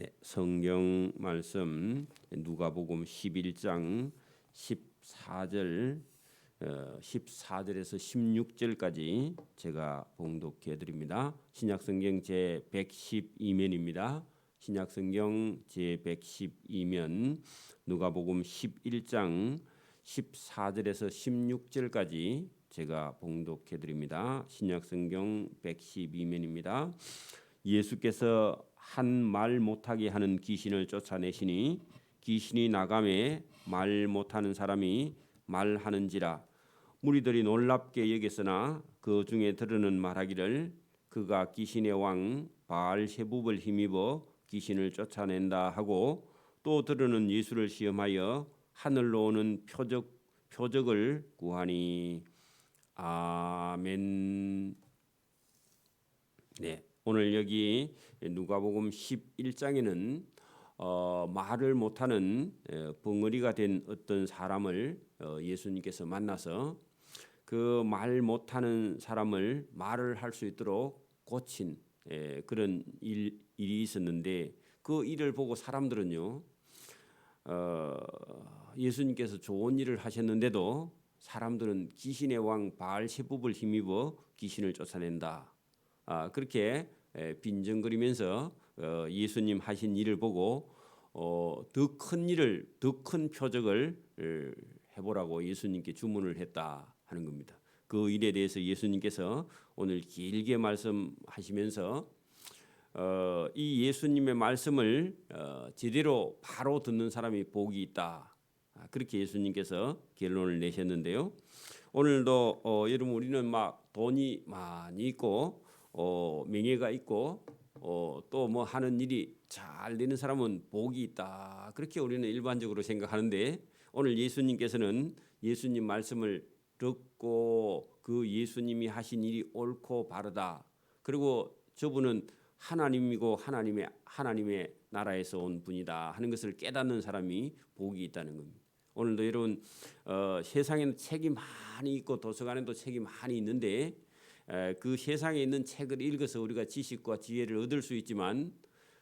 네, 성경 말씀 누가복음 11장 14절 14절에서 16절까지 제가 봉독해 드립니다. 신약성경 제 112면입니다. 신약성경 제 112면 누가복음 11장 14절에서 16절까지 제가 봉독해 드립니다. 신약성경 112면입니다. 예수께서 한 말 못하게 하는 귀신을 쫓아내시니 귀신이 나감에 말 못하는 사람이 말하는지라. 무리들이 놀랍게 여겼으나 그 중에 들으는 말하기를 그가 귀신의 왕 바알세붑을 힘입어 귀신을 쫓아낸다 하고, 또 들으는 예수를 시험하여 하늘로 오는 표적을 구하니. 아멘. 네, 오늘 여기 누가복음 11장에는 말을 못하는 벙어리가 된 어떤 사람을 예수님께서 만나서 그 말 못하는 사람을 말을 할 수 있도록 고친 그런 일이 있었는데, 그 일을 보고 사람들은요, 예수님께서 좋은 일을 하셨는데도 사람들은 귀신의 왕 바알세붑을 힘입어 귀신을 쫓아낸다, 그렇게 빈정거리면서 예수님 하신 일을 보고 더 큰 일을, 더 큰 표적을 해보라고 예수님께 주문을 했다 하는 겁니다. 그 일에 대해서 예수님께서 오늘 길게 말씀하시면서 이 예수님의 말씀을 제대로 바로 듣는 사람이 복이 있다, 그렇게 예수님께서 결론을 내셨는데요. 오늘도 여러분, 우리는 막 돈이 많이 있고 명예가 있고 또 뭐 하는 일이 잘 되는 사람은 복이 있다, 그렇게 우리는 일반적으로 생각하는데, 오늘 예수님께서는 예수님 말씀을 듣고 그 예수님이 하신 일이 옳고 바르다, 그리고 저분은 하나님이고 하나님의 나라에서 온 분이다 하는 것을 깨닫는 사람이 복이 있다는 겁니다. 오늘도 여러분, 세상에는 책이 많이 있고 도서관에도 책이 많이 있는데, 그 세상에 있는 책을 읽어서 우리가 지식과 지혜를 얻을 수 있지만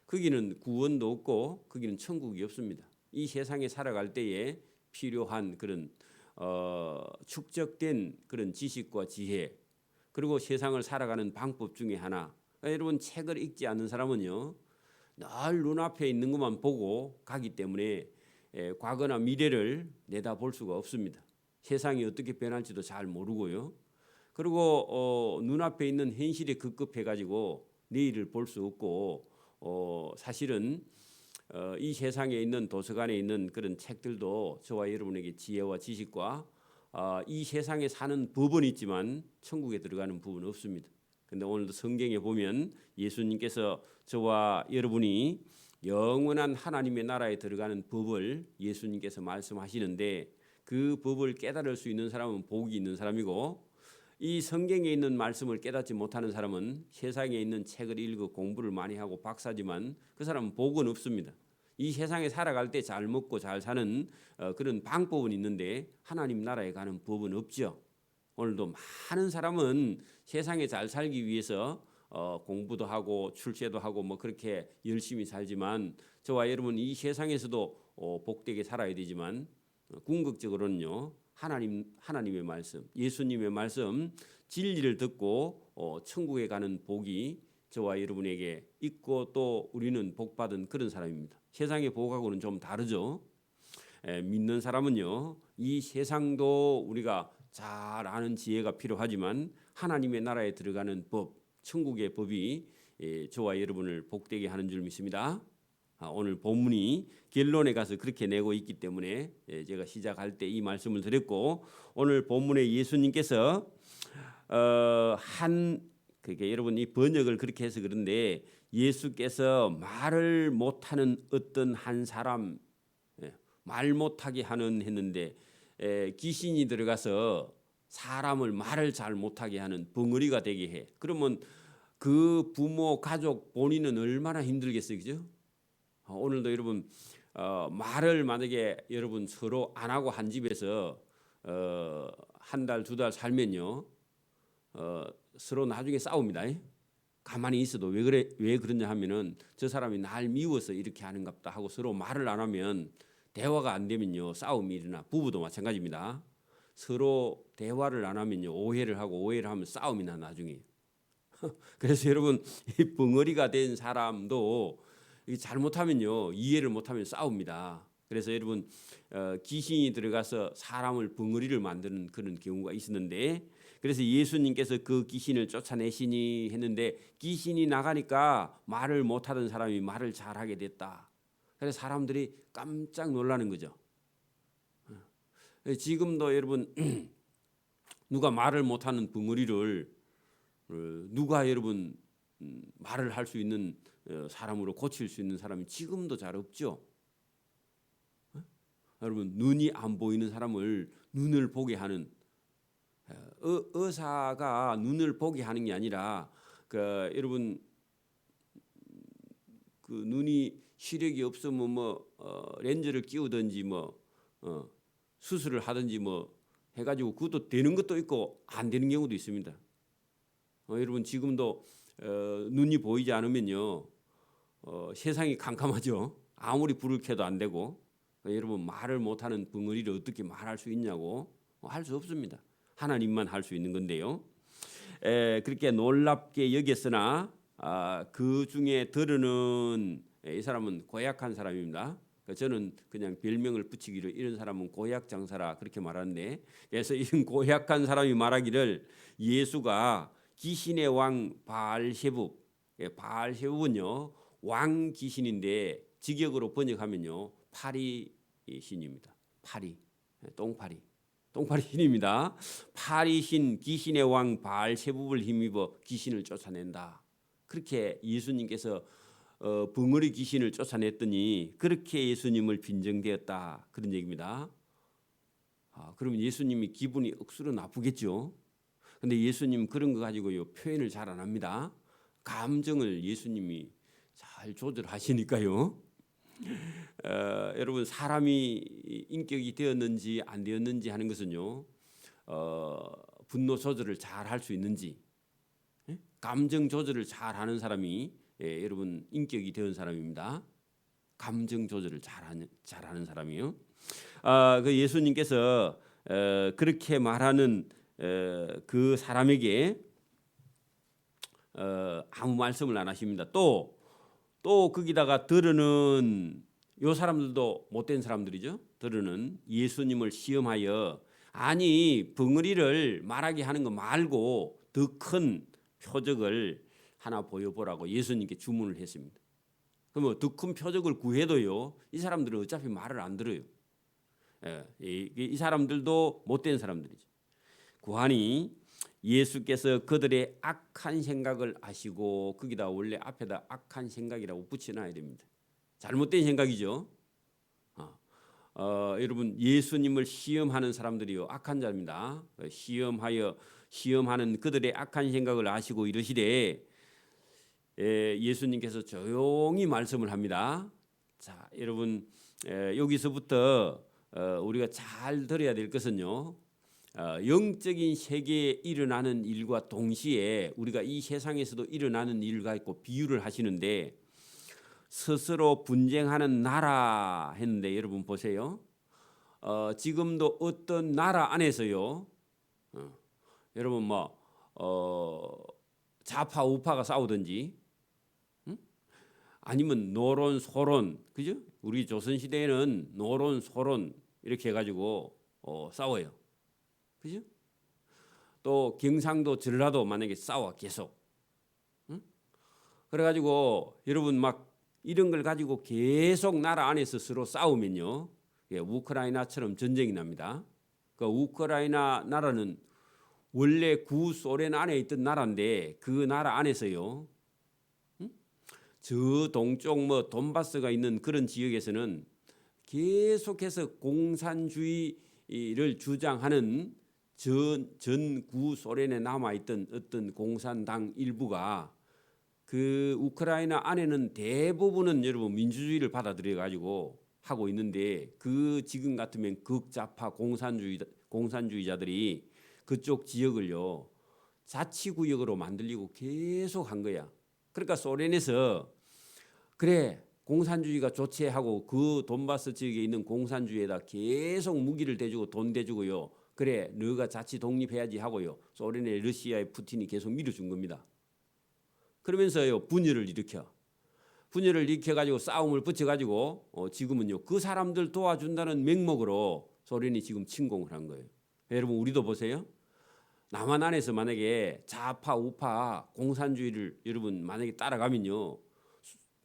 거기는 구원도 없고 거기는 천국이 없습니다. 이 세상에 살아갈 때에 필요한 그런 축적된 그런 지식과 지혜, 그리고 세상을 살아가는 방법 중에 하나, 여러분, 책을 읽지 않는 사람은요, 늘 눈앞에 있는 것만 보고 가기 때문에 과거나 미래를 내다볼 수가 없습니다. 세상이 어떻게 변할지도 잘 모르고요. 그리고 눈앞에 있는 현실에 급급해가지고 내일을 볼 수 없고, 사실은 이 세상에 있는 도서관에 있는 그런 책들도 저와 여러분에게 지혜와 지식과 이 세상에 사는 법은 있지만 천국에 들어가는 법은 없습니다. 근데 오늘도 성경에 보면 예수님께서 저와 여러분이 영원한 하나님의 나라에 들어가는 법을 예수님께서 말씀하시는데, 그 법을 깨달을 수 있는 사람은 복이 있는 사람이고, 이 성경에 있는 말씀을 깨닫지 못하는 사람은 세상에 있는 책을 읽고 공부를 많이 하고 박사지만 그 사람은 복은 없습니다. 이 세상에 살아갈 때 잘 먹고 잘 사는 그런 방법은 있는데 하나님 나라에 가는 법은 없죠. 오늘도 많은 사람은 세상에 잘 살기 위해서 공부도 하고 출세도 하고 뭐 그렇게 열심히 살지만, 저와 여러분 이 세상에서도 복되게 살아야 되지만 궁극적으로는요, 하나님의 말씀, 예수님의 말씀, 진리를 듣고 천국에 가는 복이 저와 여러분에게 있고, 또 우리는 복받은 그런 사람입니다. 세상의 복하고는 좀 다르죠. 믿는 사람은요, 이 세상도 우리가 잘 아는 지혜가 필요하지만 하나님의 나라에 들어가는 법, 천국의 법이 저와 여러분을 복되게 하는 줄 믿습니다. 오늘 본문이 결론에 가서 그렇게 내고 있기 때문에 제가 시작할 때 이 말씀을 드렸고, 오늘 본문에 예수님께서 그게 여러분 이 번역을 그렇게 해서 그런데, 예수께서 말을 못하는 어떤 한 사람, 말 못하게 하는 했는데 귀신이 들어가서 사람을 말을 잘 못하게 하는 벙어리가 되게 해. 그러면 그 부모, 가족, 본인은 얼마나 힘들겠어요, 그죠? 오늘도 여러분 말을 만약에 여러분 서로 안 하고 한 집에서 한 달, 두 달 살면요, 서로 나중에 싸웁니다. 가만히 있어도 왜 그러냐 하면은 저 사람이 날 미워서 이렇게 하는갑다 하고 서로 말을 안 하면 대화가 안 되면요 싸움이 일어나. 부부도 마찬가지입니다. 서로 대화를 안 하면요 오해를 하고 오해를 하면 싸움이 나 나중에. 그래서 여러분 이 벙어리가 된 사람도 잘못하면요 이해를 못하면 싸웁니다. 그래서 여러분 귀신이 들어가서 사람을 벙어리를 만드는 그런 경우가 있었는데, 그래서 예수님께서 그 귀신을 쫓아내시니 했는데 귀신이 나가니까 말을 못하던 사람이 말을 잘하게 됐다. 그래서 사람들이 깜짝 놀라는 거죠. 지금도 여러분 누가 말을 못하는 벙어리를 누가 여러분 말을 할 수 있는 사람으로 고칠 수 있는 사람이 지금도 잘 없죠. 여러분 눈이 안 보이는 사람을 눈을 보게 하는 의사가 눈을 보게 하는 게 아니라 여러분 그 눈이 시력이 없으면 렌즈를 끼우든지 수술을 하든지 해가지고 그것도 되는 것도 있고 안 되는 경우도 있습니다. 여러분 지금도 눈이 보이지 않으면요 세상이 캄캄하죠. 아무리 불을 켜도 안 되고. 여러분 말을 못하는 벙어리를 어떻게 말할 수 있냐고. 할 수 없습니다. 하나님만 할 수 있는 건데요. 그렇게 놀랍게 여겼으나 그 중에 들으는 이 사람은 고약한 사람입니다. 저는 그냥 별명을 붙이기로 이런 사람은 고약 장사라 그렇게 말하는데, 그래서 이런 고약한 사람이 말하기를 예수가 귀신의 왕 바알세붑, 바알세붑은요 왕 귀신인데 직역으로 번역하면요 파리 신입니다. 파리, 똥파리 신입니다. 파리 신 귀신의 왕 바알세붑을 힘입어 귀신을 쫓아낸다. 그렇게 예수님께서 벙어리 귀신을 쫓아냈더니 그렇게 예수님을 빈정되었다 그런 얘기입니다. 그러면 예수님이 기분이 억수로 나쁘겠죠. 근데 예수님 그런 거 가지고요 표현을 잘 안 합니다. 감정을 예수님이 잘 조절하시니까요. 여러분 사람이 인격이 되었는지 안 되었는지 하는 것은요 분노 조절을 잘 할 수 있는지, 감정 조절을 잘 하는 사람이 여러분 인격이 되는 사람입니다. 감정 조절을 잘하는 사람이요. 그 예수님께서 그렇게 말하는 그 사람에게 아무 말씀을 안 하십니다. 또 거기다가 들으는 요 사람들도 못된 사람들이죠. 들으는 예수님을 시험하여 아니 벙어리를 말하게 하는 거 말고 더 큰 표적을 하나 보여보라고 예수님께 주문을 했습니다. 그러면 더 큰 표적을 구해도요 이 사람들은 어차피 말을 안 들어요. 이 사람들도 못된 사람들이죠. 구하니 예수께서 그들의 악한 생각을 아시고, 거기다 원래 앞에다 악한 생각이라고 붙여놔야 됩니다. 잘못된 생각이죠. 여러분 예수님을 시험하는 사람들이요 악한 자입니다. 시험하는 그들의 악한 생각을 아시고 이르시되, 예수님께서 조용히 말씀을 합니다. 자, 여러분 여기서부터 우리가 잘 들어야 될 것은요. 영적인 세계에 일어나는 일과 동시에 우리가 이 세상에서도 일어나는 일과 있고 비유를 하시는데, 스스로 분쟁하는 나라 했는데 여러분 보세요. 지금도 어떤 나라 안에서요. 여러분 좌파 우파가 싸우든지, 아니면 노론 소론, 그죠? 우리 조선 시대에는 노론 소론 이렇게 해가지고 싸워요. 그죠? 또 경상도 전라도 만약에 싸워 계속. 그래가지고 여러분 이런 걸 가지고 계속 나라 안에서 서로 싸우면요, 우크라이나처럼 전쟁이 납니다. 그 우크라이나 나라는 원래 구소련 안에 있던 나라인데 그 나라 안에서요, 저 동쪽 돈바스가 있는 그런 지역에서는 계속해서 공산주의를 주장하는 전 구소련에 남아있던 어떤 공산당 일부가 그 우크라이나 안에는 대부분은 여러분 민주주의를 받아들여 가지고 하고 있는데, 그 지금 같으면 극좌파 공산주의자들이 그쪽 지역을요 자치구역으로 만들려고 계속 한 거야. 그러니까 소련에서 그래 공산주의가 좋지하고 그 돈바스 지역에 있는 공산주의에다 계속 무기를 대주고 돈 대주고요. 그래 너가 자치 독립해야지 하고요. 소련의 러시아의 푸틴이 계속 밀어준 겁니다. 그러면서요 분열을 일으켜가지고 싸움을 붙여가지고 지금은요 그 사람들 도와준다는 명목으로 소련이 지금 침공을 한 거예요. 여러분 우리도 보세요. 남한 안에서 만약에 좌파 우파 공산주의를 여러분 만약에 따라가면요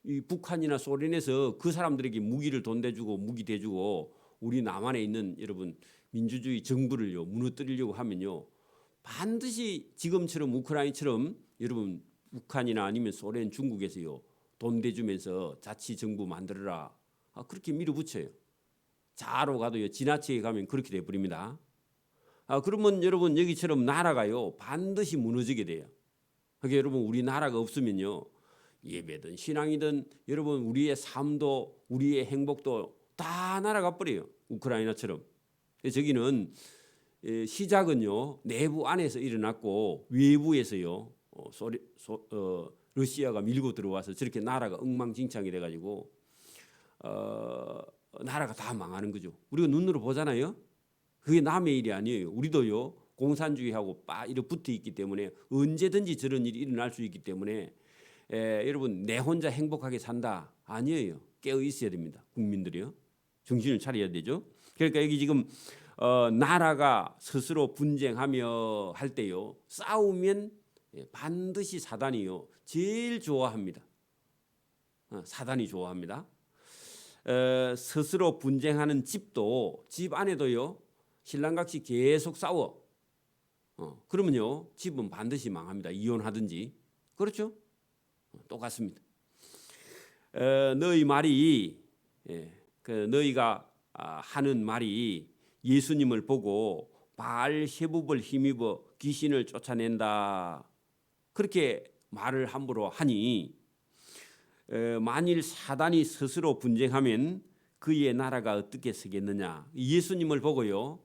이 북한이나 소련에서 그 사람들에게 무기를 돈 대주고 무기 대주고 우리 남한에 있는 여러분 민주주의 정부를요 무너뜨리려고 하면요 반드시 지금처럼 우크라이나처럼 여러분 북한이나 아니면 소련 중국에서요 돈 대주면서 자치 정부 만들어라 그렇게 밀어붙여요. 자로 가도요 지나치게 가면 그렇게 돼 버립니다. 그러면 여러분 여기처럼 나라가요 반드시 무너지게 돼요. 그러니까 여러분 우리 나라가 없으면요 예배든 신앙이든 여러분 우리의 삶도 우리의 행복도 다 날아가 버려요. 우크라이나처럼. 저기는 시작은요 내부 안에서 일어났고 외부에서요 러시아가 밀고 들어와서 저렇게 나라가 엉망진창이 돼가지고 나라가 다 망하는 거죠. 우리가 눈으로 보잖아요. 그게 남의 일이 아니에요. 우리도요 공산주의하고 이렇게 붙어 있기 때문에 언제든지 저런 일이 일어날 수 있기 때문에 여러분 내 혼자 행복하게 산다 아니에요. 깨어 있어야 됩니다. 국민들이요 정신을 차려야 되죠. 그러니까 여기 지금 나라가 스스로 분쟁하며 할 때요 싸우면 반드시 사단이요 제일 좋아합니다. 사단이 좋아합니다. 스스로 분쟁하는 집도 집 안에도요 신랑같이 계속 싸워. 그러면요 집은 반드시 망합니다. 이혼하든지. 그렇죠? 똑같습니다. 너희 말이 너희가 하는 말이 예수님을 보고 바알세붑을 힘입어 귀신을 쫓아낸다. 그렇게 말을 함부로 하니 만일 사단이 스스로 분쟁하면 그의 나라가 어떻게 서겠느냐. 예수님을 보고요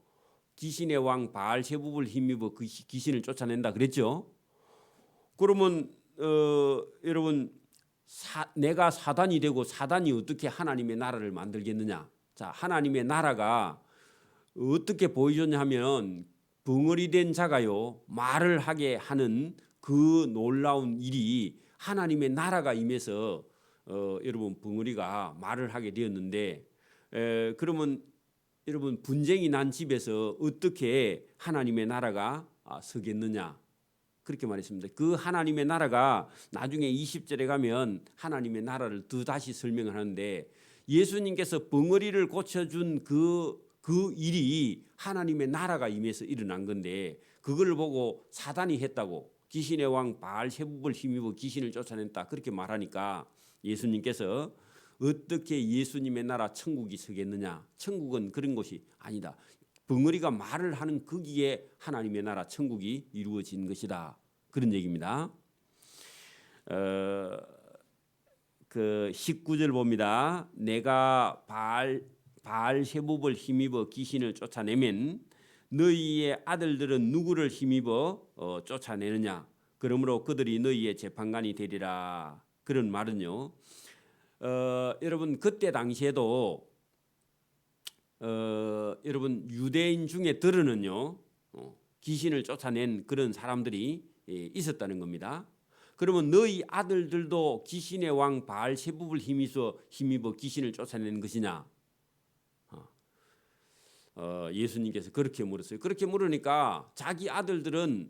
귀신의 왕 바알세붑을 힘입어 귀신을 쫓아낸다 그랬죠. 그러면 여러분 내가 사단이 되고 사단이 어떻게 하나님의 나라를 만들겠느냐. 자 하나님의 나라가 어떻게 보여줬냐 하면 벙어리 된 자가요 말을 하게 하는 그 놀라운 일이 하나님의 나라가 임해서 여러분 벙어리가 말을 하게 되었는데 그러면 여러분 분쟁이 난 집에서 어떻게 하나님의 나라가 서겠느냐. 그렇게 말했습니다. 그 하나님의 나라가 나중에 20절에 가면 하나님의 나라를 더 다시 설명을 하는데 예수님께서 벙어리를 고쳐준 그 일이 하나님의 나라가 임해서 일어난 건데 그걸 보고 사단이 했다고 귀신의 왕 바알세붑을 힘입어 귀신을 쫓아냈다 그렇게 말하니까 예수님께서 어떻게 예수님의 나라 천국이 서겠느냐. 천국은 그런 곳이 아니다. 벙어리가 말을 하는 거기에 하나님의 나라 천국이 이루어진 것이다. 그런 얘기입니다. 그 19절 봅니다. 내가 바알세붑을 힘입어 귀신을 쫓아내면 너희의 아들들은 누구를 힘입어 쫓아내느냐. 그러므로 그들이 너희의 재판관이 되리라. 그런 말은요. 여러분 그때 당시에도 여러분 유대인 중에 들으는요 귀신을 쫓아낸 그런 사람들이 있었다는 겁니다. 그러면 너희 아들들도 귀신의 왕 바알세붑을 힘입어 귀신을 쫓아낸 것이냐? 예수님께서 그렇게 물었어요. 그렇게 물으니까 자기 아들들은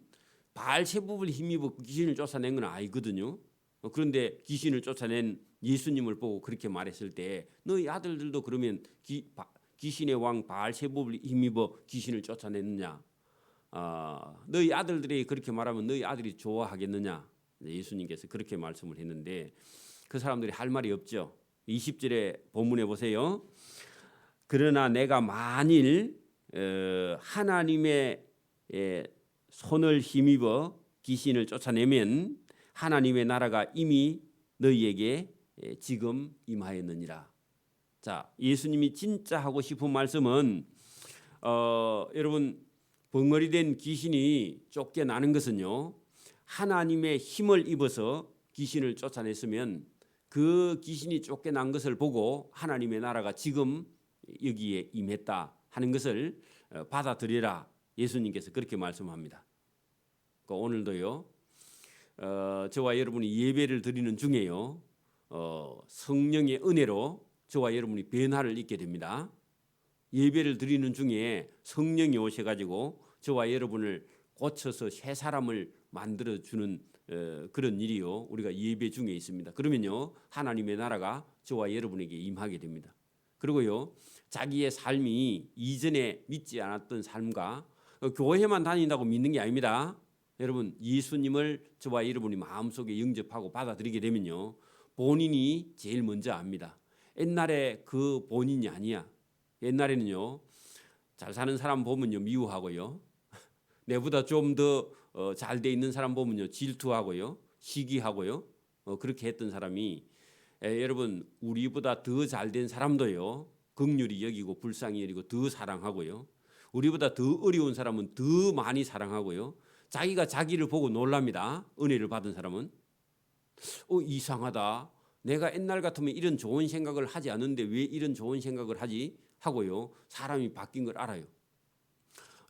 바알세붑을 힘입어 귀신을 쫓아낸 건 아니거든요. 그런데 귀신을 쫓아낸 예수님을 보고 그렇게 말했을 때 너희 아들들도 그러면 귀신의 왕 바알세붑을 힘입어 귀신을 쫓아냈느냐? 너희 아들들이 그렇게 말하면 너희 아들이 좋아하겠느냐? 예수님께서 그렇게 말씀을 했는데 그 사람들이 할 말이 없죠. 20절에 본문에 보세요. 그러나 내가 만일 하나님의 손을 힘입어 귀신을 쫓아내면 하나님의 나라가 이미 너희에게 지금 임하였느니라. 자, 예수님이 진짜 하고 싶은 말씀은 여러분 벙어리 된 귀신이 쫓겨나는 것은요, 하나님의 힘을 입어서 귀신을 쫓아냈으면 그 귀신이 쫓겨난 것을 보고 하나님의 나라가 지금 여기에 임했다 하는 것을 받아들여라. 예수님께서 그렇게 말씀합니다. 오늘도요, 저와 여러분이 예배를 드리는 중에요, 성령의 은혜로 저와 여러분이 변화를 입게 됩니다. 예배를 드리는 중에 성령이 오셔가지고 저와 여러분을 고쳐서 새 사람을 만들어주는 그런 일이요, 우리가 예배 중에 있습니다. 그러면요, 하나님의 나라가 저와 여러분에게 임하게 됩니다. 그리고요, 자기의 삶이 이전에 믿지 않았던 삶과 교회만 다닌다고 믿는 게 아닙니다. 여러분, 예수님을 저와 여러분이 마음속에 영접하고 받아들이게 되면요, 본인이 제일 먼저 압니다. 옛날에 그 본인이 아니야. 옛날에는요, 잘 사는 사람 보면요 미워하고요, 내보다 좀 더 잘 돼 있는 사람 보면요 질투하고요, 시기하고요, 그렇게 했던 사람이 여러분, 우리보다 더 잘 된 사람도요 긍휼히 여기고 불쌍히 여기고 더 사랑하고요, 우리보다 더 어려운 사람은 더 많이 사랑하고요, 자기가 자기를 보고 놀랍니다. 은혜를 받은 사람은 이상하다. 내가 옛날 같으면 이런 좋은 생각을 하지 않는데 왜 이런 좋은 생각을 하지? 하고요, 사람이 바뀐 걸 알아요.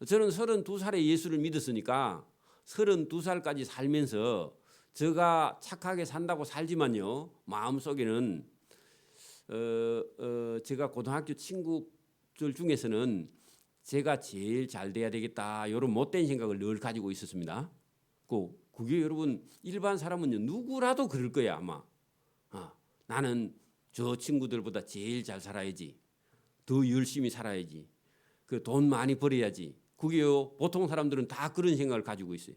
저는 32살에 예수를 믿었으니까 32살까지 살면서 제가 착하게 산다고 살지만요, 마음속에는 제가 고등학교 친구들 중에서는 제가 제일 잘 돼야 되겠다, 이런 못된 생각을 늘 가지고 있었습니다. 그게 여러분, 일반 사람은요 누구라도 그럴 거야 아마. 나는 저 친구들보다 제일 잘 살아야지, 더 열심히 살아야지, 그 돈 많이 벌어야지. 그게요, 보통 사람들은 다 그런 생각을 가지고 있어요.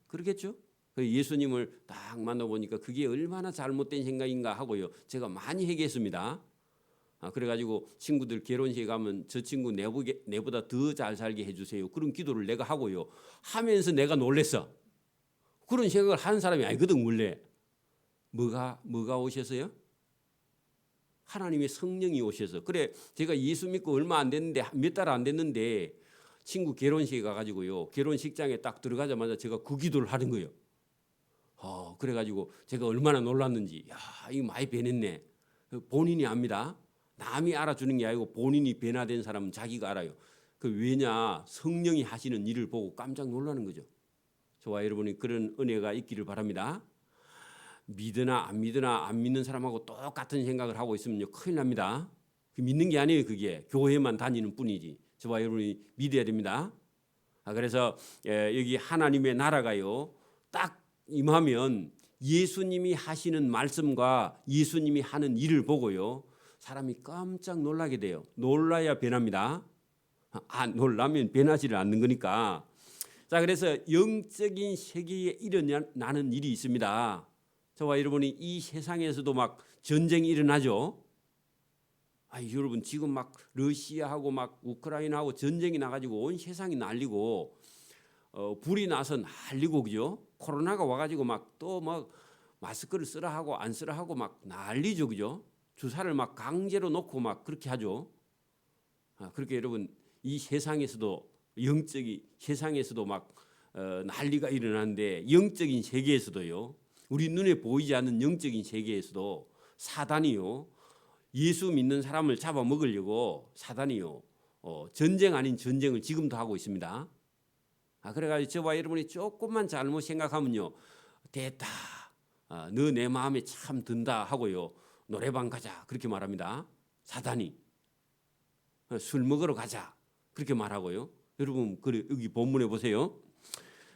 그러겠죠? 예수님을 딱 만나보니까 그게 얼마나 잘못된 생각인가 하고요, 제가 많이 회개했습니다. 그래가지고 친구들 결혼식에 가면 저 친구 내보다 더 잘 살게 해주세요, 그런 기도를 내가 하고요, 하면서 내가 놀랬어. 그런 생각을 하는 사람이 아니거든 원래. 뭐가 오셔서요? 하나님의 성령이 오셔서. 그래, 제가 예수 믿고 얼마 안 됐는데, 몇 달 안 됐는데 친구 결혼식에 가가지고요, 결혼식장에 딱 들어가자마자 제가 그 기도를 하는 거예요. 그래가지고 제가 얼마나 놀랐는지, 야, 이거 많이 변했네. 본인이 압니다. 남이 알아주는 게 아니고 본인이 변화된 사람은 자기가 알아요. 왜냐, 성령이 하시는 일을 보고 깜짝 놀라는 거죠. 저와 여러분이 그런 은혜가 있기를 바랍니다. 믿으나 안 믿으나 안 믿는 사람하고 똑같은 생각을 하고 있으면 큰일 납니다. 믿는 게 아니에요. 그게 교회만 다니는 뿐이지. 저와 여러분이 믿어야 됩니다. 그래서 여기 하나님의 나라가요, 딱 임하면 예수님이 하시는 말씀과 예수님이 하는 일을 보고요, 사람이 깜짝 놀라게 돼요. 놀라야 변합니다. 안 놀라면 변하지를 않는 거니까. 자, 그래서 영적인 세계에 일어나는 일이 있습니다. 저와 여러분이 이 세상에서도 막 전쟁이 일어나죠. 여러분, 지금 막 러시아하고 막 우크라이나하고 전쟁이 나가지고 온 세상이 난리고, 불이 나서 난리고, 그죠? 코로나가 와가지고 막 또 막 마스크를 쓰라 하고 안 쓰라 하고 막 난리죠, 그죠? 주사를 막 강제로 놓고 막 그렇게 하죠. 그렇게 여러분, 이 세상에서도 세상에서도 막 난리가 일어나는데, 영적인 세계에서도요, 우리 눈에 보이지 않는 영적인 세계에서도 사단이요, 예수 믿는 사람을 잡아먹으려고 사단이요, 전쟁 아닌 전쟁을 지금도 하고 있습니다. 그래가지고 저와 여러분이 조금만 잘못 생각하면요, 됐다, 너 내 마음에 참 든다 하고요, 노래방 가자 그렇게 말합니다. 사단이. 술 먹으러 가자 그렇게 말하고요. 여러분, 여기 본문에 보세요.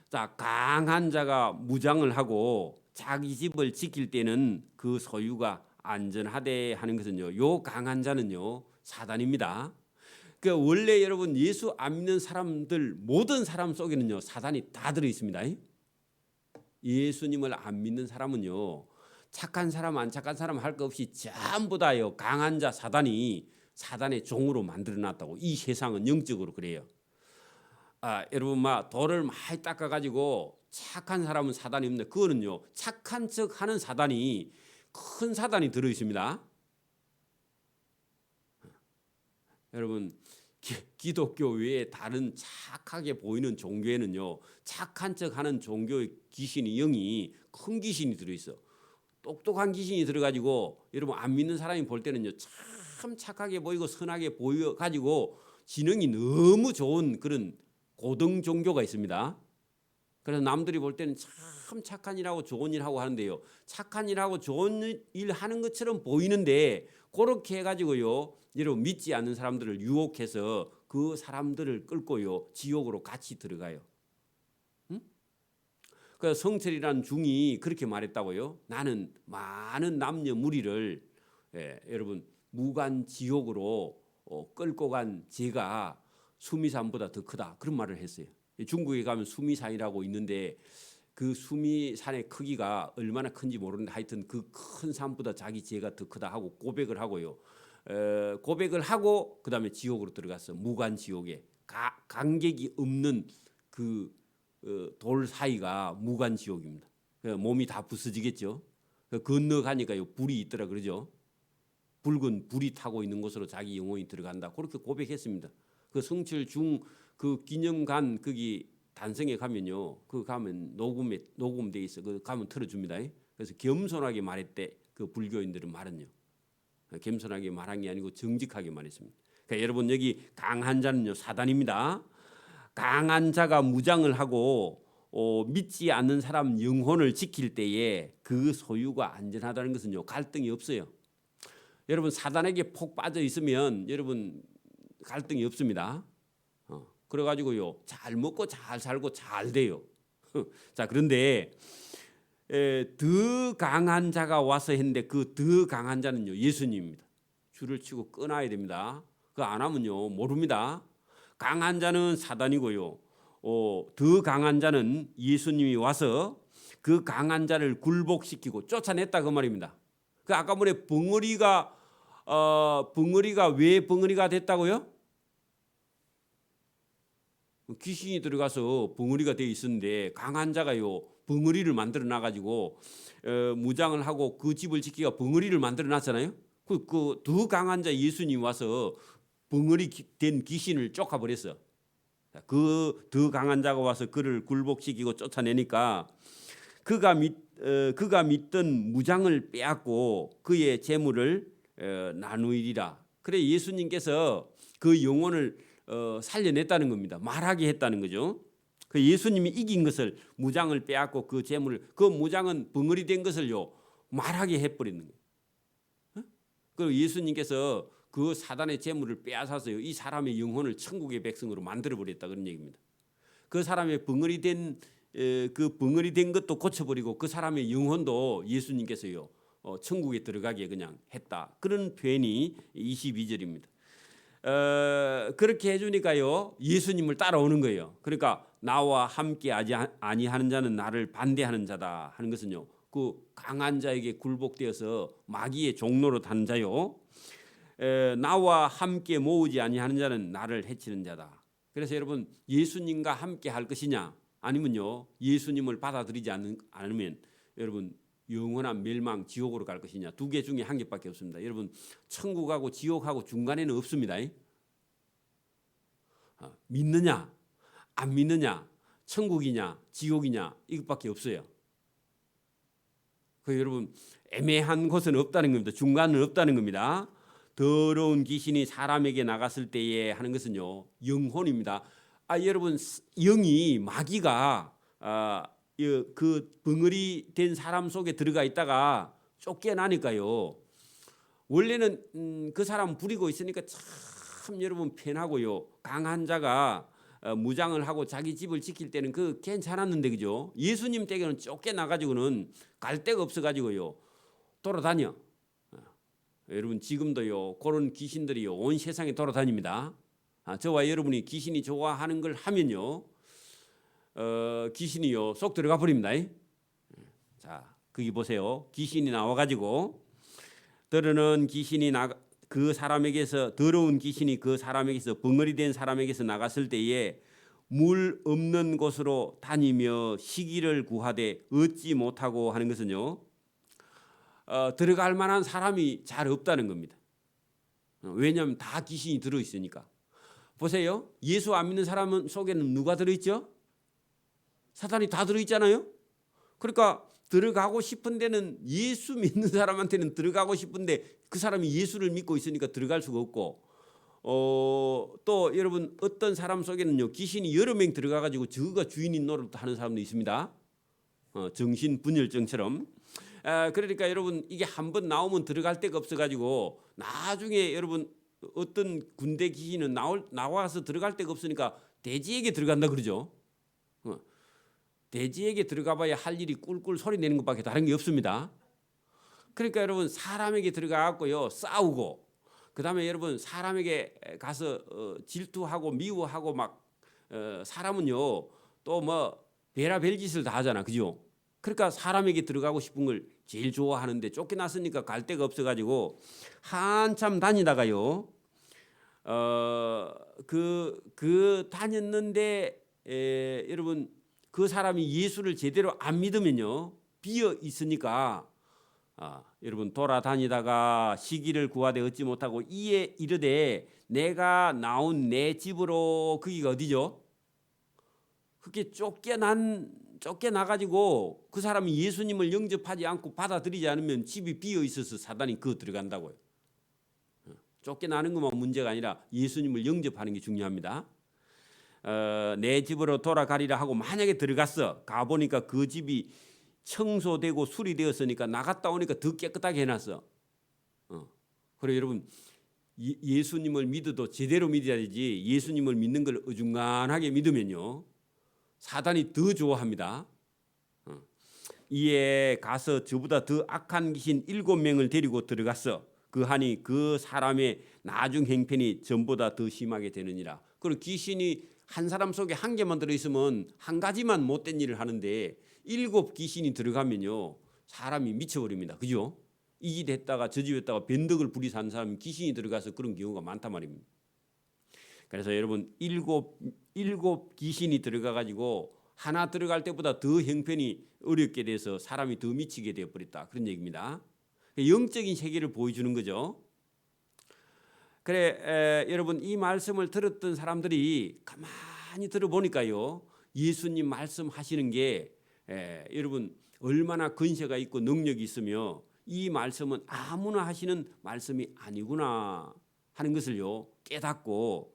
자, 강한 자가 무장을 하고 자기 집을 지킬 때는 그 소유가 안전하대 하는 것은요, 요 강한 자는요 사단입니다. 원래 여러분, 예수 안 믿는 사람들 모든 사람 속에는요 사단이 다 들어 있습니다. 예수님을 안 믿는 사람은요, 착한 사람 안 착한 사람 할 것 없이 전부 다요 강한 자 사단의 종으로 만들어놨다고. 이 세상은 영적으로 그래요. 여러분, 돌을 많이 닦아가지고 착한 사람은 사단이 없는데, 그거는요 착한 척하는 사단이, 큰 사단이 들어 있습니다. 여러분, 기독교 외에 다른 착하게 보이는 종교에는요, 착한 척하는 종교의 귀신이, 영이 큰 귀신이 들어있어. 똑똑한 귀신이 들어가지고 여러분 안 믿는 사람이 볼 때는요, 참 착하게 보이고 선하게 보여 가지고 지능이 너무 좋은 그런 고등 종교가 있습니다. 그래서 남들이 볼 때는 참 착한 일하고 좋은 일하고 하는데요, 착한 일하고 좋은 일 하는 것처럼 보이는데 그렇게 해가지고요, 여러분 믿지 않는 사람들을 유혹해서 그 사람들을 끌고요 지옥으로 같이 들어가요. 응? 그 성철이라는 중이 그렇게 말했다고요. 나는 많은 남녀 무리를 여러분 무간 지옥으로 끌고 간 죄가 수미산보다 더 크다, 그런 말을 했어요. 중국에 가면 수미산이라고 있는데 그 수미산의 크기가 얼마나 큰지 모르는데 하여튼 그 큰 산보다 자기 죄가 더 크다 하고 고백을 하고요. 고백을 하고 그다음에 지옥으로 들어갔어. 무간 지옥에 간격이 없는 그 돌 사이가 무간 지옥입니다. 몸이 다 부서지겠죠. 건너가니까요 불이 있더라 그러죠. 붉은 불이 타고 있는 곳으로 자기 영혼이 들어간다, 그렇게 고백했습니다. 그 성철 중 그 기념관 거기 단성에 가면요, 그 가면 녹음돼 있어. 그 가면 틀어줍니다. 그래서 겸손하게 말했대. 그 불교인들은 말은요, 겸손하게 말한 게 아니고 정직하게 말했습니다. 그러니까 여러분 여기 강한 자는요 사단입니다. 강한 자가 무장을 하고 믿지 않는 사람 영혼을 지킬 때에 그 소유가 안전하다는 것은요 갈등이 없어요. 여러분 사단에게 폭 빠져 있으면 여러분 갈등이 없습니다. 그래가지고요 잘 먹고 잘 살고 잘 돼요. 자, 그런데 더 강한 자가 와서 했는데 그 더 강한 자는요 예수님입니다. 줄을 치고 끊어야 됩니다. 그거 안 하면요 모릅니다. 강한 자는 사단이고요, 더 강한 자는 예수님이 와서 그 강한 자를 굴복시키고 쫓아냈다, 그 말입니다. 그 아까 전에 벙어리가 왜 벙어리가 됐다고요? 귀신이 들어가서 벙어리가 돼 있었는데 강한 자가요 벙어리를 만들어 놔가지고 무장을 하고 그 집을 지키기가 벙어리를 만들어 놨잖아요. 그 더 강한 자 예수님 와서 벙어리 된 귀신을 쫓아버렸어. 그 더 강한 자가 와서 그를 굴복시키고 쫓아내니까 그가 믿던 무장을 빼앗고 그의 재물을 나누이리라. 그래 예수님께서 그 영혼을 살려냈다는 겁니다. 말하게 했다는 거죠. 그 예수님이 이긴 것을, 무장을 빼앗고 그 재물을, 그 무장은 벙어리 된 것을요 말하게 해버리는 거예요. 그리고 예수님께서 그 사단의 재물을 빼앗아서요 이 사람의 영혼을 천국의 백성으로 만들어 버렸다, 그런 얘기입니다. 그 사람의 벙어리 된 것도 고쳐버리고 그 사람의 영혼도 예수님께서요 천국에 들어가게 그냥 했다, 그런 표현이 22절입니다. 그렇게 해주니까요 예수님을 따라오는 거예요. 그러니까 나와 함께 아니하는 자는 나를 반대하는 자다 하는 것은요 그 강한 자에게 굴복되어서 마귀의 종로로 단 자요, 나와 함께 모으지 아니하는 자는 나를 해치는 자다. 그래서 여러분 예수님과 함께 할 것이냐 아니면요 예수님을 받아들이지 않으면 여러분 영원한 멸망 지옥으로 갈 것이냐, 두 개 중에 한 개밖에 없습니다. 여러분 천국하고 지옥하고 중간에는 없습니다. 믿느냐 안 믿느냐, 천국이냐 지옥이냐, 이것밖에 없어요. 그 여러분 애매한 곳은 없다는 겁니다. 중간은 없다는 겁니다. 더러운 귀신이 사람에게 나갔을 때에 하는 것은요 영혼입니다. 여러분 영이 마귀가 그 벙어리 된 사람 속에 들어가 있다가 쫓겨나니까요 원래는 그 사람 부리고 있으니까 참 여러분 편하고요, 강한 자가 무장을 하고 자기 집을 지킬 때는 그 괜찮았는데 그죠? 예수님 댁에는 쫓겨나가지고는 갈 데가 없어가지고요 돌아다녀. 여러분 지금도요 그런 귀신들이요 온 세상에 돌아다닙니다. 저와 여러분이 귀신이 좋아하는 걸 하면요 귀신이요 쏙 들어가 버립니다. 자, 거기 보세요. 귀신이 나와가지고 더러운 귀신이 그 사람에게서, 더러운 귀신이 그 사람에게서, 벙어리 된 사람에게서 나갔을 때에 물 없는 곳으로 다니며 시기를 구하되 얻지 못하고 하는 것은요 들어갈 만한 사람이 잘 없다는 겁니다. 왜냐하면 다 귀신이 들어있으니까. 보세요. 예수 안 믿는 사람 속에는 누가 들어있죠? 사탄이 다 들어있잖아요. 그러니까 들어가고 싶은 데는 예수 믿는 사람한테는 들어가고 싶은데 그 사람이 예수를 믿고 있으니까 들어갈 수가 없고 또 여러분 어떤 사람 속에는요 귀신이 여러 명 들어가가지고 저가 주인인 노릇하는 사람도 있습니다. 정신분열증처럼. 그러니까 여러분 이게 한번 나오면 들어갈 데가 없어가지고 나중에 여러분 어떤 군대 귀신은 나와서 들어갈 데가 없으니까 돼지에게 들어간다 그러죠. 돼지에게 들어가봐야 할 일이 꿀꿀 소리 내는 것밖에 다른 게 없습니다. 그러니까 여러분 사람에게 들어가고요 싸우고 그다음에 여러분 사람에게 가서 질투하고 미워하고 막 사람은요 또 뭐 별의별 짓을 다 하잖아, 그죠? 그러니까 사람에게 들어가고 싶은 걸 제일 좋아하는데 쫓겨났으니까 갈 데가 없어가지고 한참 다니다가요 그 다녔는데 여러분 그 사람이 예수를 제대로 안 믿으면요 비어 있으니까 여러분 돌아다니다가 시기를 구하되 얻지 못하고 이에 이르되 내가 나온 내 집으로 거기가 어디죠? 그렇게 쫓겨나가지고 그 사람이 예수님을 영접하지 않고 받아들이지 않으면 집이 비어 있어서 사단이 그 들어간다고요. 쫓겨나는 것만 문제가 아니라 예수님을 영접하는 게 중요합니다. 내 집으로 돌아가리라 하고 만약에 들어갔어 가보니까 그 집이 청소되고 수리되었으니까 나갔다 오니까 더 깨끗하게 해놨어. 그래 여러분 예수님을 믿어도 제대로 믿어야 되지 예수님을 믿는 걸 어중간하게 믿으면요 사단이 더 좋아합니다. 이에 가서 저보다 더 악한 귀신 7명을 데리고 들어갔어. 그하니 그 사람의 나중 행편이 전보다 더 심하게 되느니라. 그리고 귀신이 한 사람 속에 한 개만 들어있으면 한 가지만 못된 일을 하는데 7 귀신이 들어가면요 사람이 미쳐버립니다. 그죠? 이 집 했다가 저 집 했다가 변덕을 부리 사는 사람이 귀신이 들어가서 그런 경우가 많단 말입니다. 그래서 여러분 7 귀신이 들어가가지고 하나 들어갈 때보다 더 형편이 어렵게 돼서 사람이 더 미치게 되어버렸다. 그런 얘기입니다. 영적인 세계를 보여주는 거죠. 그래 여러분 이 말씀을 들었던 사람들이 가만히 들어보니까요 예수님 말씀하시는 게 여러분 얼마나 근세가 있고 능력이 있으며 이 말씀은 아무나 하시는 말씀이 아니구나 하는 것을요 깨닫고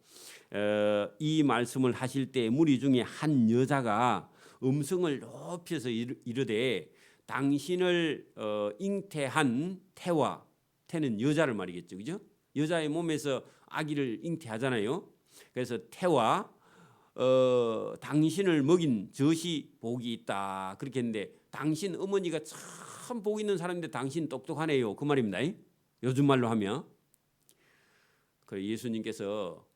이 말씀을 하실 때 무리 중에 한 여자가 음성을 높여서 이르되 당신을 잉태한 태와 태는 여자를 말이겠죠, 그죠? 여자의 몸에서 아기를 잉태하잖아요. 그래서 태와 당신을 먹인 젖이 복이 있다 그렇게 했는데 당신 어머니가 참 복 있는 사람인데 당신 똑똑하네요 그 말입니다. 요즘 말로 하면 그래 예수님께서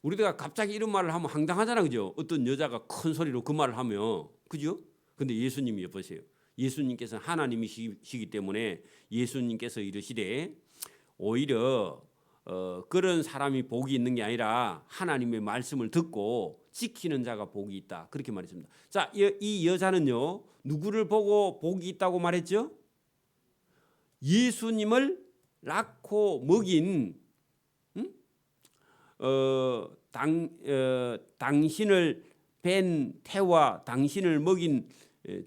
우리가 갑자기 이런 말을 하면 황당하잖아, 그죠? 어떤 여자가 큰 소리로 그 말을 하면 그죠? 근데 예수님이 보세요. 예수님께서 하나님이시기 때문에 예수님께서 이르시되 오히려 그런 사람이 복이 있는 게 아니라 하나님의 말씀을 듣고 지키는 자가 복이 있다 그렇게 말했습니다. 자, 이 여자는요 누구를 보고 복이 있다고 말했죠? 예수님을 낳고 먹인 당신을 뵌 태와 당신을 먹인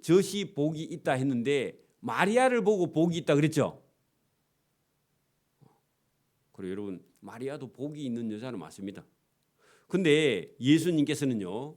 젖이 복이 있다 했는데 마리아를 보고 복이 있다 그랬죠? 그리고 여러분 마리아도 복이 있는 여자는 맞습니다. 근데 예수님께서는요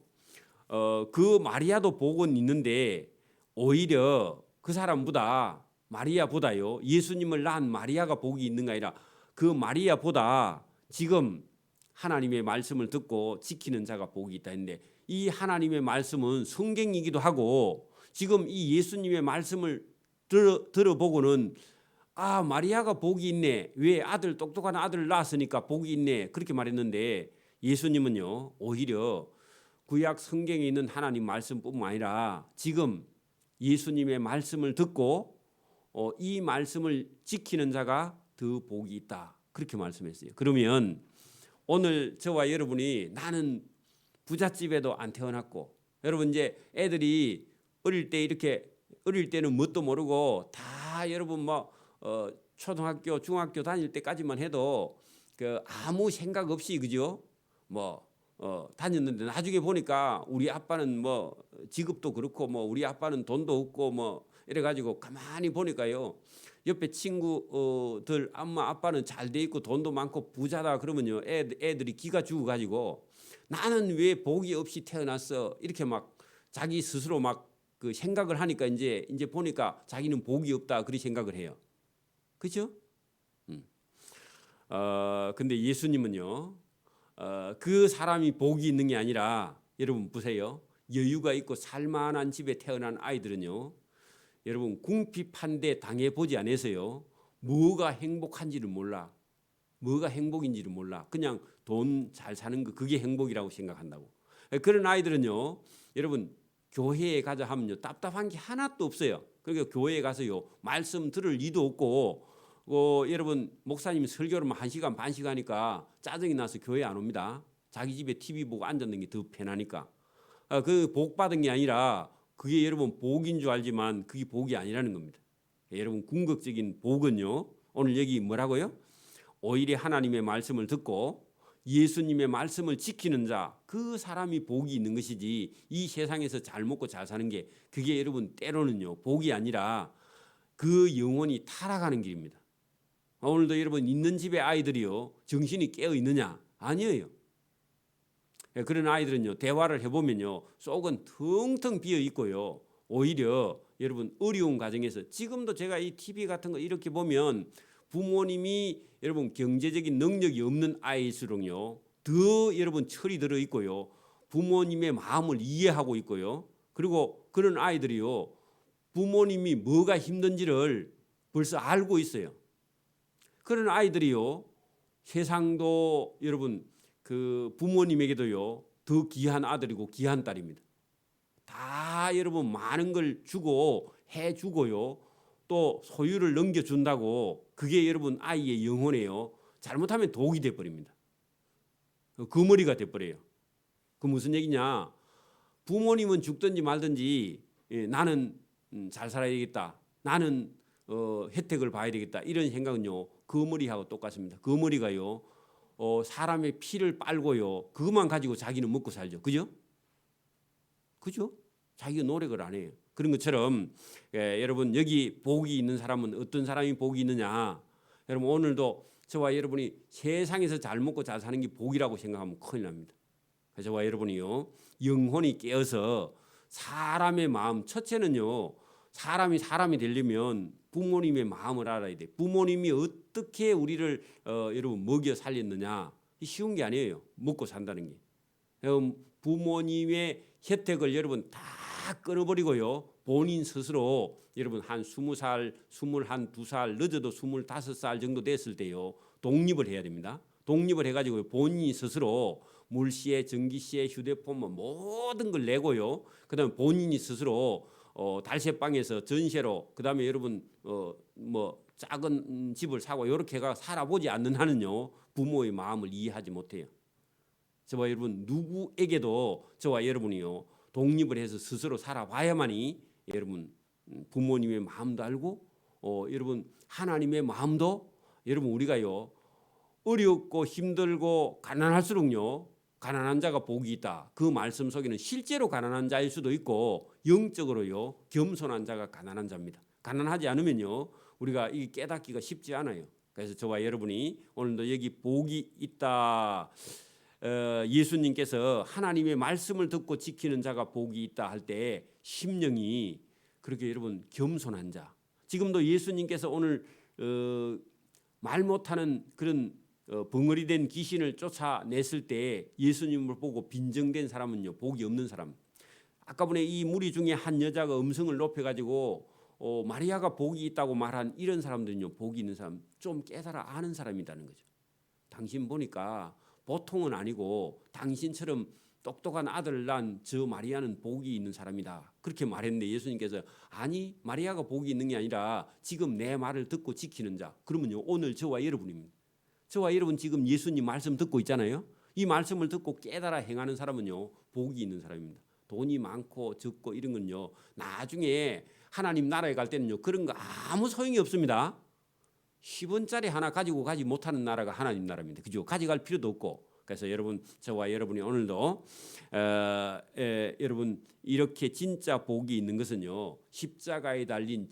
그 마리아도 복은 있는데 오히려 그 사람보다 마리아보다요 예수님을 낳은 마리아가 복이 있는 게 아니라 그 마리아보다 지금 하나님의 말씀을 듣고 지키는 자가 복이 있다 했는데 이 하나님의 말씀은 성경이기도 하고 지금 이 예수님의 말씀을 들어보고는 마리아가 복이 있네. 왜 똑똑한 아들을 낳았으니까 복이 있네. 그렇게 말했는데 예수님은요 오히려 구약 성경에 있는 하나님 말씀뿐만 아니라 지금 예수님의 말씀을 듣고 이 말씀을 지키는 자가 더 복이 있다. 그렇게 말씀했어요. 그러면 오늘 저와 여러분이 나는 부잣집에도 안 태어났고 여러분 이제 애들이 어릴 때는 뭣도 모르고 다 여러분 초등학교 중학교 다닐 때까지만 해도 그 아무 생각 없이 그죠? 다녔는데 나중에 보니까 우리 아빠는 뭐 직업도 그렇고 뭐 우리 아빠는 돈도 없고 뭐 이래 가지고 가만히 보니까요. 옆에 친구들 엄마 아빠는 잘 돼 있고 돈도 많고 부자다 그러면요. 애들이 기가 죽어 가지고 나는 왜 복이 없이 태어났어? 이렇게 막 자기 스스로 막 그 생각을 하니까 이제 보니까 자기는 복이 없다 그렇게 생각을 해요. 그렇죠? 근데 예수님은요. 그 사람이 복이 있는 게 아니라 여러분 보세요. 여유가 있고 살만한 집에 태어난 아이들은요. 여러분 궁핍한데 당해보지 않아서요. 뭐가 행복한지를 몰라. 뭐가 행복인지를 몰라. 그냥 돈 잘 사는 거 그게 행복이라고 생각한다고. 그런 아이들은요. 여러분 교회에 가자 하면요. 답답한 게 하나도 없어요. 그러니까 교회에 가서요. 말씀 들을 리도 없고 여러분 목사님이 설교를 1시간 반씩 하니까 짜증이 나서 교회 안 옵니다. 자기 집에 TV 보고 앉았는 게 더 편하니까. 그 복 받은 게 아니라 그게 여러분 복인 줄 알지만 그게 복이 아니라는 겁니다. 여러분 궁극적인 복은요. 오늘 여기 뭐라고요? 오히려 하나님의 말씀을 듣고 예수님의 말씀을 지키는 자, 그 사람이 복이 있는 것이지 이 세상에서 잘 먹고 잘 사는 게 그게 여러분 때로는요. 복이 아니라 그 영혼이 타락하는 길입니다. 오늘도 여러분 있는 집의 아이들이요. 정신이 깨어 있느냐? 아니에요. 그런 아이들은요. 대화를 해보면요. 속은 텅텅 비어 있고요. 오히려 여러분 어려운 가정에서 지금도 제가 이 TV 같은 거 이렇게 보면 부모님이 여러분 경제적인 능력이 없는 아이일수록요. 더 여러분 철이 들어 있고요. 부모님의 마음을 이해하고 있고요. 그리고 그런 아이들이요. 부모님이 뭐가 힘든지를 벌써 알고 있어요. 그런 아이들이요. 세상도 여러분 그 부모님에게도요. 더 귀한 아들이고 귀한 딸입니다. 다 여러분 많은 걸 주고 해주고요. 또 소유를 넘겨준다고 그게 여러분 아이의 영혼이에요. 잘못하면 독이 돼버립니다. 거머리가 돼버려요. 그 무슨 얘기냐. 부모님은 죽든지 말든지 나는 잘 살아야 되겠다. 나는 혜택을 봐야 되겠다. 이런 생각은요. 거머리하고 똑같습니다. 거머리가요. 사람의 피를 빨고요. 그것만 가지고 자기는 먹고 살죠. 그죠? 그죠? 자기가 노력을 안 해요. 그런 것처럼 여러분 여기 복이 있는 사람은 어떤 사람이 복이 있느냐. 여러분 오늘도 저와 여러분이 세상에서 잘 먹고 잘 사는 게 복이라고 생각하면 큰일 납니다. 저와 여러분이요. 영혼이 깨어서 사람의 마음 첫째는요. 사람이 되려면 부모님의 마음을 알아야 돼. 부모님이 어떻게 우리를 여러분 먹여 살렸느냐. 쉬운 게 아니에요. 먹고 산다는 게. 부모님의 혜택을 여러분 다 끊어버리고요. 본인 스스로 여러분 한 20살, 21, 2살, 늦어도 25살 정도 됐을 때요. 독립을 해야 됩니다. 독립을 해가지고 본인이 스스로 물세, 전기세, 휴대폰 뭐 모든 걸 내고요. 그다음에 본인이 스스로 달새방에서 전세로 그다음에 여러분 뭐 작은 집을 사고 이렇게가 살아보지 않는 한은요. 부모의 마음을 이해하지 못해요. 저와 여러분 누구에게도 저와 여러분이요. 독립을 해서 스스로 살아봐야만이 여러분 부모님의 마음도 알고 여러분 하나님의 마음도 여러분 우리가요. 어렵고 힘들고 가난할수록요. 가난한 자가 복이 있다. 그 말씀 속에는 실제로 가난한 자일 수도 있고 영적으로요. 겸손한 자가 가난한 자입니다. 가난하지 않으면요. 우리가 이 깨닫기가 쉽지 않아요. 그래서 저와 여러분이 오늘도 여기 복이 있다. 예수님께서 하나님의 말씀을 듣고 지키는 자가 복이 있다 할 때 심령이 그렇게 여러분 겸손한 자. 지금도 예수님께서 오늘 말 못하는 그런 벙어리 된 귀신을 쫓아냈을 때 예수님을 보고 빈정된 사람은요. 복이 없는 사람. 아까 전에 이 무리 중에 한 여자가 음성을 높여가지고 마리아가 복이 있다고 말한 이런 사람들은요. 복이 있는 사람. 좀 깨달아 아는 사람이라는 거죠. 당신 보니까 보통은 아니고 당신처럼 똑똑한 아들을 낳은 저 마리아는 복이 있는 사람이다. 그렇게 말했는데 예수님께서 아니 마리아가 복이 있는 게 아니라 지금 내 말을 듣고 지키는 자. 그러면요 오늘 저와 여러분입니다. 저와 여러분 지금 예수님 말씀 듣고 있잖아요. 이 말씀을 듣고 깨달아 행하는 사람은요 복이 있는 사람입니다. 돈이 많고 적고 이런 건요 나중에 하나님 나라에 갈 때는요 그런 거 아무 소용이 없습니다. 10원짜리 하나 가지고 가지 못하는 나라가 하나님 나라입니다. 그죠? 가져갈 필요도 없고 그래서 여러분, 저와 여러분이 오늘도 여러분 이렇게 진짜 복이 있는 것은요, 십자가에 달린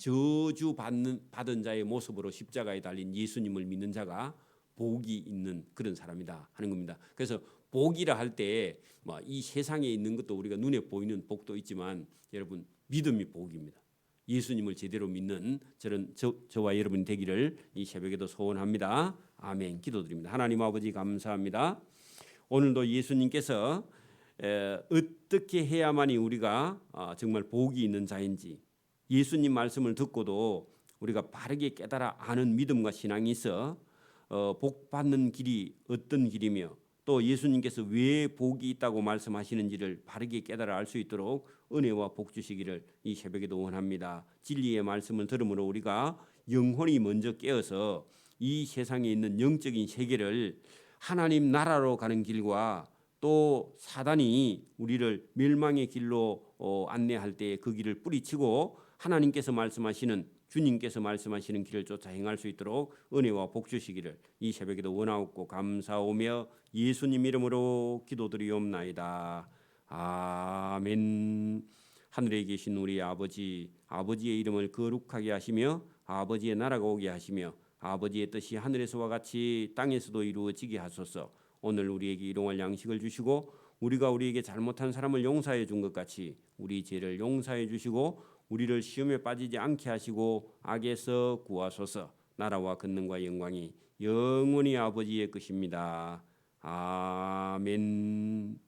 받은 자의 모습으로 십자가에 달린 예수님을 믿는 자가 복이 있는 그런 사람이다 하는 겁니다. 그래서 복이라 할 때 이 세상에 있는 것도 우리가 눈에 보이는 복도 있지만 여러분, 믿음이 복입니다. 예수님을 제대로 믿는 저와 여러분이 되기를 이 새벽에도 소원합니다. 아멘. 기도드립니다. 하나님 아버지 감사합니다. 오늘도 예수님께서 어떻게 해야만이 우리가 정말 복이 있는 자인지, 예수님 말씀을 듣고도 우리가 바르게 깨달아 아는 믿음과 신앙이 있어 복 받는 길이 어떤 길이며 또 예수님께서 왜 복이 있다고 말씀하시는지를 바르게 깨달아 알 수 있도록 은혜와 복 주시기를 이 새벽에도 원합니다. 진리의 말씀을 들음으로 우리가 영혼이 먼저 깨어서 이 세상에 있는 영적인 세계를 하나님 나라로 가는 길과 또 사단이 우리를 멸망의 길로 안내할 때 그 길을 뿌리치고 하나님께서 말씀하시는, 주님께서 말씀하시는 길을 쫓아 행할 수 있도록 은혜와 복 주시기를 이 새벽에도 원하옵고 감사오며 예수님 이름으로 기도드리옵나이다. 아멘. 하늘에 계신 우리 아버지, 아버지의 이름을 거룩하게 하시며 아버지의 나라가 오게 하시며 아버지의 뜻이 하늘에서와 같이 땅에서도 이루어지게 하소서. 오늘 우리에게 일용할 양식을 주시고 우리가 우리에게 잘못한 사람을 용서해 준 것 같이 우리 죄를 용서해 주시고 우리를 시험에 빠지지 않게 하시고 악에서 구하소서. 나라와 권능과 영광이 영원히 아버지의 것입니다. 아멘.